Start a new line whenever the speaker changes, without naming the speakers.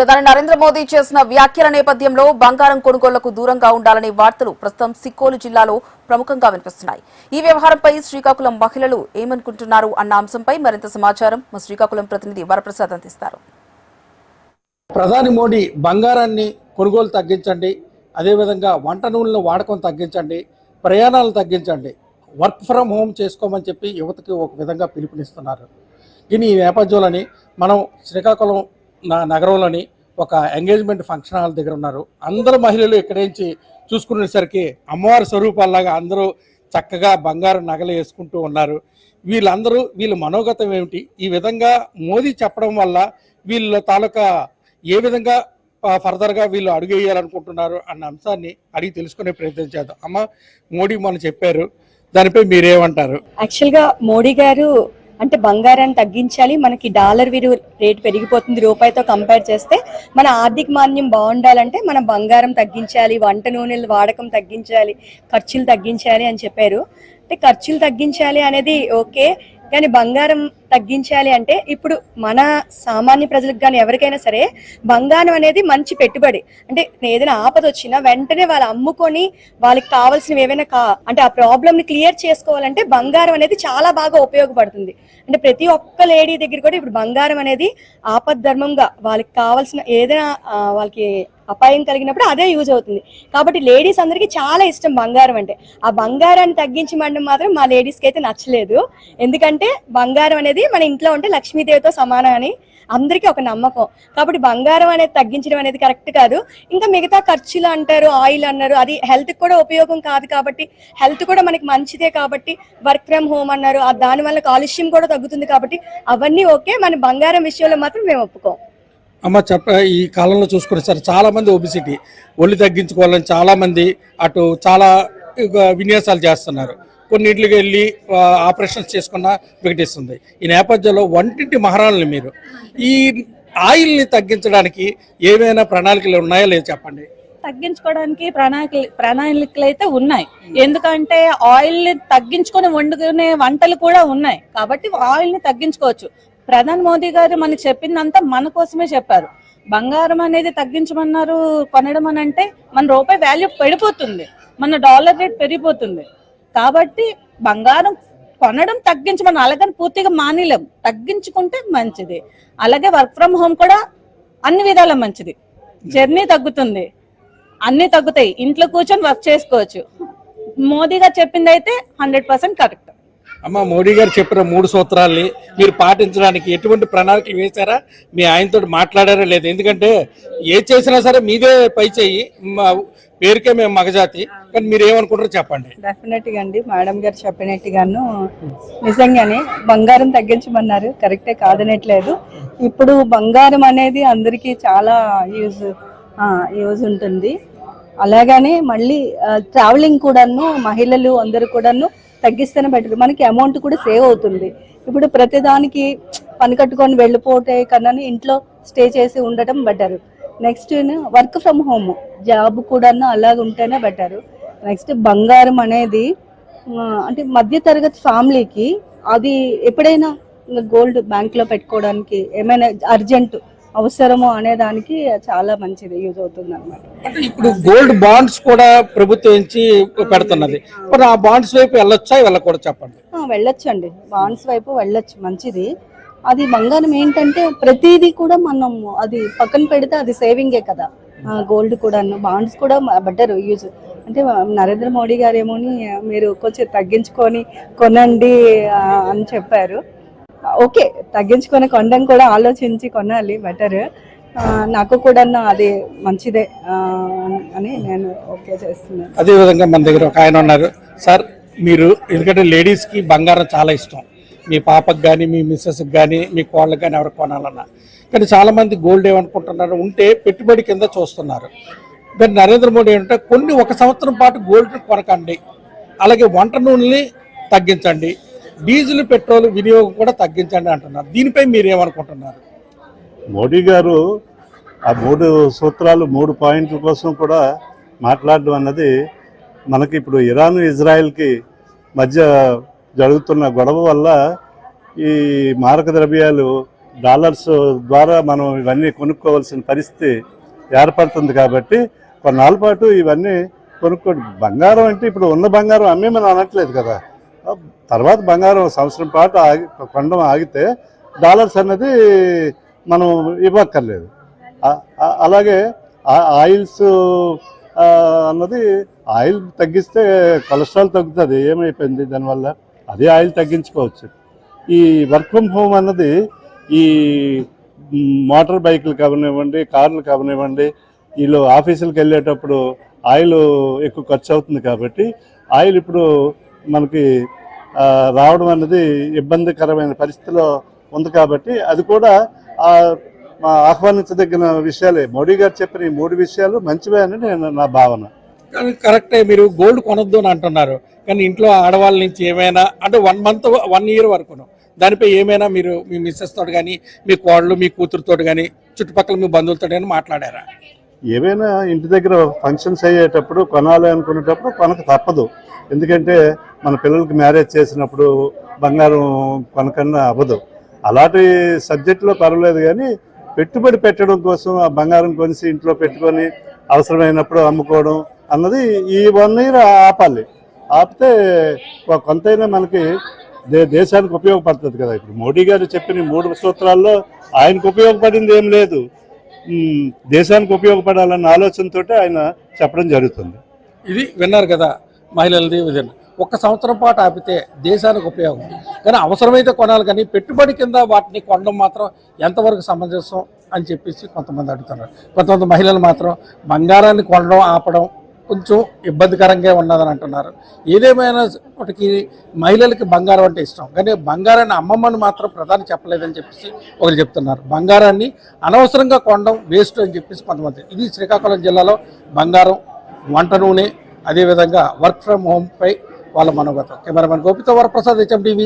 ప్రధాని నరేంద్ర మోదీ చేసిన వ్యాఖ్యల నేపథ్యంలో బంగారం కొనుగోళ్లకు దూరంగా ఉండాలనే వార్తలు ప్రస్తుతం సిక్కోలు జిల్లాలో ప్రముఖంగా వినిపిస్తున్నాయి. ఈ వ్యవహారంపై శ్రీకాకుళం మహిళలు ఏమనుకుంటున్నారు అన్న అంశంపై మరింత సమాచారం మా శ్రీకాకుళం ప్రతినిధి వరప్రసాద్ అందిస్తారు.
ప్రధాని మోడీ బంగారాన్ని కొనుగోలు తగ్గించండి, అదేవిధంగా వంట నూనెల వాడకం తగ్గించండి, ప్రయాణాలు తగ్గించండి, వర్క్ ఫ్రమ్ హోమ్ చేసుకోమని చెప్పి యువతకి ఒక విధంగా పిలుపునిస్తున్నారు. ఈ నేపథ్యంలోని మనం శ్రీకాకుళం నగరంలోని ఒక ఎంగేజ్మెంట్ ఫంక్షన్ హాల్ దగ్గర ఉన్నారు. అందరు మహిళలు ఇక్కడి నుంచి చూసుకునేసరికి అమ్మవారి స్వరూపాల్లాగా అందరూ చక్కగా బంగారు నగలు వేసుకుంటూ ఉన్నారు. వీళ్ళ మనోగతం ఏమిటి, ఈ విధంగా మోదీ చెప్పడం వల్ల వీళ్ళ తాలూకా ఏ విధంగా ఫర్దర్గా వీళ్ళు అడుగు వేయాలనుకుంటున్నారు అన్న అంశాన్ని అడిగి తెలుసుకునే ప్రయత్నం చేద్దాం. అమ్మ, మోడీ మనం చెప్పారు, దానిపై మీరేమంటారు?
యాక్చువల్గా మోడీ గారు అంటే బంగారాన్ని తగ్గించాలి, మనకి డాలర్ విలువ రేటు పెరిగిపోతుంది రూపాయితో కంపేర్ చేస్తే, మన ఆర్థిక మాన్యం బాగుండాలంటే మనం బంగారం తగ్గించాలి, వంట నూనెల వాడకం తగ్గించాలి, ఖర్చులు తగ్గించాలి అని చెప్పారు. అంటే ఖర్చులు తగ్గించాలి అనేది ఓకే, కానీ బంగారం తగ్గించాలి అంటే ఇప్పుడు మన సామాన్య ప్రజలకు కానీ ఎవరికైనా సరే బంగారం అనేది మంచి పెట్టుబడి. అంటే ఏదైనా ఆపద వచ్చినా వెంటనే వాళ్ళు అమ్ముకొని వాళ్ళకి కావాల్సినవి ఏవైనా అంటే ఆ ప్రాబ్లమ్ని క్లియర్ చేసుకోవాలంటే బంగారం అనేది చాలా బాగా ఉపయోగపడుతుంది. అంటే ప్రతి ఒక్క లేడీ దగ్గర కూడా ఇప్పుడు బంగారం అనేది ఆపద్ధర్మంగా వాళ్ళకి కావాల్సిన ఏదైనా వాళ్ళకి అపాయం కలిగినప్పుడు అదే యూజ్ అవుతుంది. కాబట్టి లేడీస్ అందరికీ చాలా ఇష్టం బంగారం అంటే. ఆ బంగారాన్ని తగ్గించమండం మాత్రం మా లేడీస్కి అయితే నచ్చలేదు. ఎందుకంటే బంగారం అనేది మన ఇంట్లో ఉంటే లక్ష్మీదేవితో సమానం అని అందరికీ ఒక నమ్మకం. కాబట్టి బంగారం అనేది తగ్గించడం అనేది కరెక్ట్ కాదు. ఇంకా మిగతా ఖర్చులు అంటారు, ఆయిల్ అన్నారు, అది హెల్త్కి కూడా ఉపయోగం కాదు. కాబట్టి హెల్త్ కూడా మనకి మంచిదే. కాబట్టి వర్క్ ఫ్రమ్ హోమ్ అన్నారు, దానివల్ల కాలుష్యం కూడా తగ్గుతుంది. కాబట్టి అవన్నీ ఓకే, మన బంగారం విషయంలో మాత్రం మేము ఒప్పుకోం.
అమ్మ, ఈ కాలంలో చూసుకునే సరే చాలా మంది ఒబిసిటీ, ఒళ్ళు తగ్గించుకోవాలని చాలా మంది అటు చాలా విన్యాసాలు చేస్తున్నారు. కొన్నింటికి వెళ్ళి ఆపరేషన్స్ చేసుకున్న వికటిస్తుంది. ఈ నేపథ్యంలో వంటింటి మహారాణులు మీరు ఈ ఆయిల్ని తగ్గించడానికి ఏమైనా ప్రణాళికలు ఉన్నాయా లేదు చెప్పండి.
తగ్గించుకోవడానికి ప్రణాళికలు అయితే ఉన్నాయి. ఎందుకంటే ఆయిల్ ని తగ్గించుకొని వండుకునే వంటలు కూడా ఉన్నాయి. కాబట్టి ఆయిల్ ని తగ్గించుకోవచ్చు. ప్రధాని మోదీ గారు మనకి చెప్పిందంతా మన కోసమే చెప్పారు. బంగారం అనేది తగ్గించమన్నారు కొనడం అని అంటే మన రూపాయి వాల్యూ పడిపోతుంది, మన డాలర్ రేట్ పెరిగిపోతుంది. కాబట్టి బంగారం కొనడం తగ్గించమని, అలాగని పూర్తిగా మానేలేం, తగ్గించుకుంటే మంచిది. అలాగే వర్క్ ఫ్రమ్ హోమ్ కూడా అన్ని విధాల మంచిది. జర్నీ తగ్గుతుంది, అన్ని తగ్గుతాయి, ఇంట్లో కూర్చొని వర్క్ చేసుకోవచ్చు. మోదీ గారు చెప్పింది అయితే 100% కరెక్ట్.
అమ్మ, మోడీ గారు చెప్పిన 3 సూత్రాల్ని మీరు పాటించడానికి ఎటువంటి ప్రణాళికలు వేశారా? మీ ఆయనతో మాట్లాడారా లేదు? ఎందుకంటే ఏ చేసినా సరే మీదే పై చెయ్యి, పేరుకే మేము మగజాతి, కానీ మీరు ఏమనుకుంటారో చెప్పండి.
డెఫినెట్ గా అండి, మేడం గారు చెప్పినట్టుగాను నిజంగానే బంగారం తగ్గించమన్నారు, కరెక్టే, కాదనట్లేదు. ఇప్పుడు బంగారం అనేది అందరికీ చాలా యూజ్ ఉంటుంది. అలాగనే మళ్ళీ ట్రావెలింగ్ కూడాను మహిళలు అందరూ కూడాను తగ్గిస్తేనే బెటర్, మనకి అమౌంట్ కూడా సేవ్ అవుతుంది. ఇప్పుడు ప్రతిదానికి పని కట్టుకొని వెళ్ళిపోతే కన్నా ఇంట్లో స్టే చేసి ఉండటం better. Next work from home job కూడాను అలాగ ఉంటేనే బెటర్. నెక్స్ట్ బంగారం అనేది అంటే మధ్య తరగతి ఫ్యామిలీకి అది ఎప్పుడైనా గోల్డ్ బ్యాంక్లో పెట్టుకోవడానికి ఏమైనా అర్జెంట్ అవసరము అనే దానికి చాలా మంచిది, యూజ్ అవుతుంది అనమాట.
అంటే ఇప్పుడు గోల్డ్ బాండ్స్ కూడా ప్రభుత్వం నుంచి పెడుతున్నది, మరి ఆ బాండ్స్ వైపు వెళ్ళొచ్చా వెళ్ళకూడదు చెప్పండి.
వెళ్ళొచ్చు అండి, బాండ్స్ వైపు వెళ్ళొచ్చు, మంచిది. అది బంగారం ఏంటంటే ప్రతిదీ కూడా మనం అది పక్కన పెడితే అది సేవింగే కదా. గోల్డ్ కూడా, బాండ్స్ కూడా బెటర్ యూజ్. అంటే నరేంద్ర మోడీ గారు ఏమోని మీరు కొంచెం తగ్గించుకొని కొనండి అని చెప్పారు. ఓకే, తగ్గించుకొని కొనడం కూడా ఆలోచించి కొనాలి, బెటర్. నాకు కూడా అది మంచిదే అని నేను ఓకే చేస్తున్నాను.
అదేవిధంగా మన దగ్గర ఒక ఆయన ఉన్నారు. సార్, మీరు ఎందుకంటే లేడీస్కి బంగారం చాలా ఇష్టం, మీ పాపకు కానీ మీ మిస్సెస్కి కానీ మీ కోళ్ళకి కానీ ఎవరికి కొనాలన్నా, కానీ చాలామంది గోల్డ్ ఏమనుకుంటున్నారు ఉంటే పెట్టుబడి కింద చూస్తున్నారు. కానీ నరేంద్ర మోడీ ఏంటంటే కొన్ని 1 సంవత్సరం పాటు గోల్డ్ కొనకండి, అలాగే వంట నూనెని తగ్గించండి, డీజిల్ పెట్రోల్ వినియోగం కూడా తగ్గించండి అంటున్నారు. దీనిపై మీరు ఏమనుకుంటున్నారు?
మోడీ గారు ఆ 3 సూత్రాలు 3 పాయింట్ల కోసం కూడా మాట్లాడడం అన్నది మనకి ఇప్పుడు ఇరాన్ ఇజ్రాయెల్కి మధ్య జరుగుతున్న గొడవ వల్ల ఈ మారక ద్రవ్యాలు డాలర్స్ ద్వారా మనం ఇవన్నీ కొనుక్కోవాల్సిన పరిస్థితి ఏర్పడుతుంది. కాబట్టి కొన్నాళ్ళ పాటు ఇవన్నీ కొనుక్కోండి. బంగారం అంటే ఇప్పుడు ఉన్న బంగారం అమ్మే మనం అనట్లేదు కదా, తర్వాత బంగారం సంవత్సరం పాటు కొనడం ఆగితే డాలర్స్ అన్నది మనం ఇవ్వక్కర్లేదు. అలాగే ఆయిల్స్ అన్నది ఆయిల్ తగ్గిస్తే కొలెస్ట్రాల్ తగ్గుతుంది, ఏమైపోయింది దానివల్ల అదే ఆయిల్ తగ్గించుకోవచ్చు. ఈ వర్క్ ఫ్రమ్ హోమ్ అన్నది ఈ మోటార్ బైకులు కావనివ్వండి, కార్లు కావనివ్వండి, వీళ్ళు ఆఫీసులకు వెళ్ళేటప్పుడు ఆయిల్ ఎక్కువ ఖర్చు అవుతుంది. కాబట్టి ఆయిల్ ఇప్పుడు మనకి రావడం అన్నది ఇబ్బందికరమైన పరిస్థితిలో ఉంది. కాబట్టి అది కూడా ఆహ్వానించదగిన విషయాలే. మోడీ గారు చెప్పిన ఈ 3 విషయాలు మంచివే అని నా భావన.
కానీ కరెక్టే, మీరు గోల్డ్ కొనొద్దు అని అంటున్నారు, కానీ ఇంట్లో ఆడవాళ్ళ నుంచి ఏమైనా అంటే 1 year వరకును దానిపై ఏమైనా మీరు మీ మిస్సెస్ తోటి కానీ, మీ కోడలు, మీ కూతురుతో కానీ, చుట్టుపక్కల మీ బంధువులతో కానీ మాట్లాడారా?
ఏవైనా ఇంటి దగ్గర ఫంక్షన్స్ అయ్యేటప్పుడు కొనాలి అనుకునేటప్పుడు కొనక తప్పదు. ఎందుకంటే మన పిల్లలకి మ్యారేజ్ చేసినప్పుడు బంగారం కొనకన్నా అవ్వదు. అలాంటి సబ్జెక్టులో పర్వాలేదు, కానీ పెట్టుబడి పెట్టడం కోసం ఆ బంగారం కొనిసి ఇంట్లో పెట్టుకొని అవసరమైనప్పుడు అమ్ముకోవడం అన్నది ఈ 1 year ఆపాలి. ఆపితే కొంతైనా మనకి దేశానికి ఉపయోగపడుతుంది కదా. ఇప్పుడు మోడీ గారు చెప్పిన 3 సూత్రాల్లో ఆయనకు ఉపయోగపడింది ఏం లేదు, దేశానికి ఉపయోగపడాలన్న ఆలోచనతో ఆయన చెప్పడం జరుగుతుంది.
ఇది విన్నారు కదా మహిళలది. విధానం 1 సంవత్సరం పాటు ఆపితే దేశానికి ఉపయోగం, కానీ అవసరమైతే కొనాలి, కానీ పెట్టుబడి కింద వాటిని కొనడం మాత్రం ఎంతవరకు సమంజసం అని చెప్పేసి కొంతమంది అడుగుతున్నారు. కొంతమంది మహిళలు మాత్రం బంగారాన్ని కొనడం ఆపడం కొంచెం ఇబ్బందికరంగా ఉన్నదని అంటున్నారు. ఏదేమైనప్పటికీ మహిళలకి బంగారం అంటే ఇష్టం, కానీ బంగారాన్ని అమ్మమ్మని మాత్రం ప్రధాని చెప్పలేదని చెప్పేసి ఒకరు చెప్తున్నారు. బంగారాన్ని అనవసరంగా కొనడం వేస్ట్ అని చెప్పేసి కొంతమంది. ఇది శ్రీకాకుళం జిల్లాలో బంగారం, వంట నూనె, అదేవిధంగా వర్క్ ఫ్రమ్ హోమ్ పై వాళ్ళ మనోగతం. కెమెరామెన్ గోపితో వరప్రసాద్, HMTV.